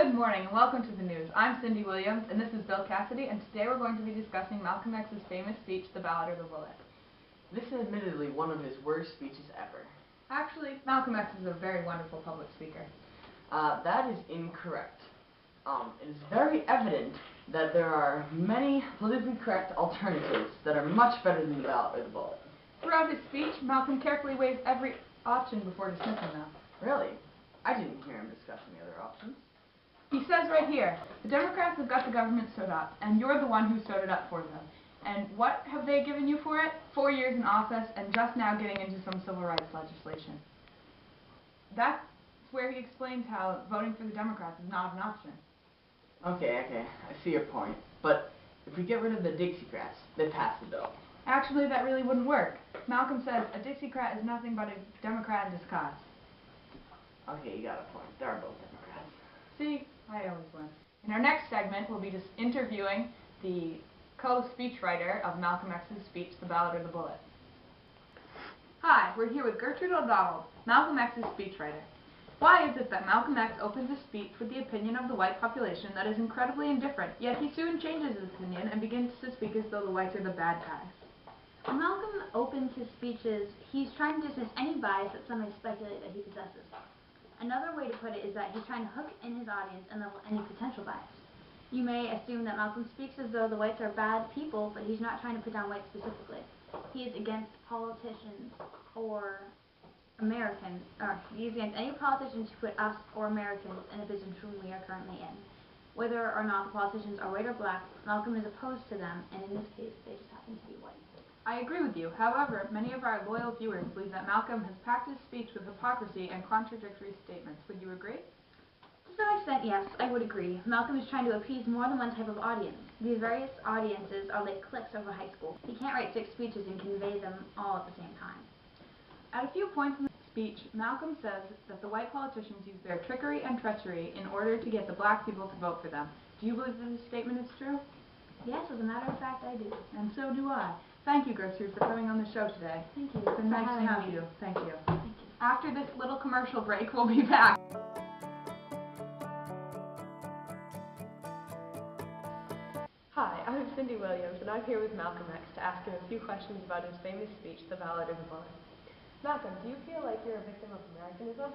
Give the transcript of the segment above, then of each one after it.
Good morning and welcome to the news. I'm Cindy Williams and this is Bill Cassidy, and today we're going to be discussing Malcolm X's famous speech, The Ballot or the Bullet. This is admittedly one of his worst speeches ever. Actually, Malcolm X is a very wonderful public speaker. That is incorrect. It is very evident that there are many politically correct alternatives that are much better than The Ballot or the Bullet. Throughout his speech, Malcolm carefully weighs every option before dismissing them. Really? I didn't hear him discuss any other options. He says right here, the Democrats have got the government sewed up, and you're the one who sewed it up for them. And what have they given you for it? 4 years in office and just now getting into some civil rights legislation. That's where he explains how voting for the Democrats is not an option. Okay, I see your point. But if we get rid of the Dixiecrats, they pass the bill. Actually, that really wouldn't work. Malcolm says a Dixiecrat is nothing but a Democrat in disguise. Okay, you got a point. They are both Democrats. See, I always win. In our next segment, we'll be just interviewing the co-speechwriter of Malcolm X's speech, The Ballot or the Bullet. Hi, we're here with Gertrude O'Donnell, Malcolm X's speechwriter. Why is it that Malcolm X opens his speech with the opinion of the white population that is incredibly indifferent, yet he soon changes his opinion and begins to speak as though the whites are the bad guys? When Malcolm opens his speeches, he's trying to dismiss any bias that some may speculate that he possesses. Another way to put it is that he's trying to hook in his audience and level any potential bias. You may assume that Malcolm speaks as though the whites are bad people, but he's not trying to put down whites specifically. He is against politicians or Americans, or he's against any politicians who put us or Americans in a position we are currently in. Whether or not the politicians are white or black, Malcolm is opposed to them, and in this case, they just happen to be white. I agree with you. However, many of our loyal viewers believe that Malcolm has packed his speech with hypocrisy and contradictory statements. Would you agree? To some extent, yes, I would agree. Malcolm is trying to appease more than one type of audience. These various audiences are like cliques of a high school. He can't write 6 speeches and convey them all at the same time. At a few points in the speech, Malcolm says that the white politicians use their trickery and treachery in order to get the black people to vote for them. Do you believe that this statement is true? Yes, as a matter of fact, I do. And so do I. Thank you, Gertrude, for coming on the show today. Thank you. It's been nice to have you. Thank you. Thank you. After this little commercial break, we'll be back. Hi, I'm Cindy Williams, and I'm here with Malcolm X to ask him a few questions about his famous speech, The Ballot or the Bullet. Malcolm, do you feel like you're a victim of Americanism?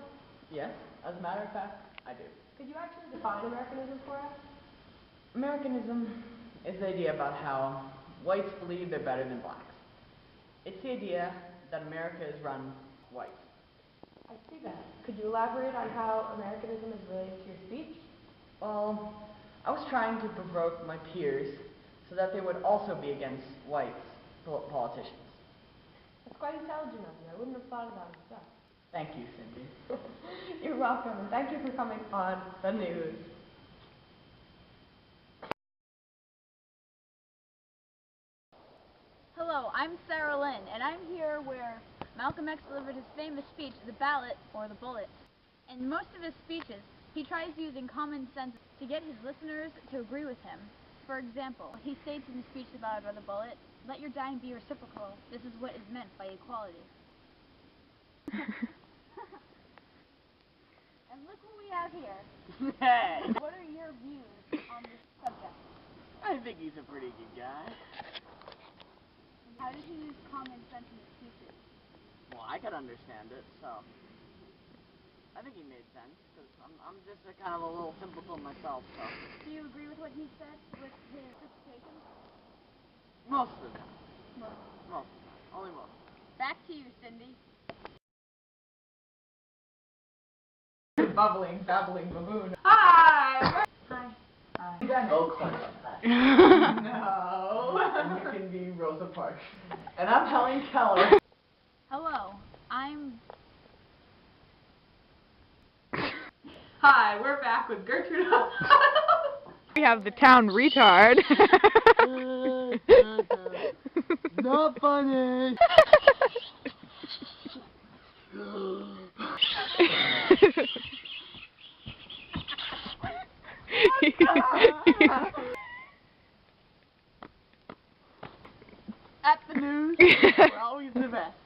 Yes, as a matter of fact, I do. Could you actually define Americanism for us? Americanism is the idea about how whites believe they're better than blacks. It's the idea that America is run white. I see that. Could you elaborate on how Americanism is related to your speech? Well, I was trying to provoke my peers so that they would also be against white politicians. That's quite intelligent of you. I wouldn't have thought of that myself. Thank you, Cindy. You're welcome, and thank you for coming on the news. Hello, I'm Sarah Lynn, and I'm here where Malcolm X delivered his famous speech, The Ballot or the Bullet. In most of his speeches, he tries using common sense to get his listeners to agree with him. For example, he states in his speech, The Ballot or the Bullet, "Let your dying be reciprocal. This is what is meant by equality." And look what we have here. Hey! What are your views on this subject? I think he's a pretty good guy. How does he use common sense in his speeches? Well, I could understand it, so I think he made sense, because I'm just a kind of a little simpleton myself, so. Do you agree with what he said, with his interpretations? Most of the time. Most. Most of the time. Only most. Back to you, Cindy. Bubbling, babbling baboon. Hi! Hi. Hi. Oh, Clark. No. And you can be Rosa Parks. And I'm Helen Keller. Hello, I'm... Hi, we're back with Gertrude. We have the town retard. Not funny. At the news, we're always the best.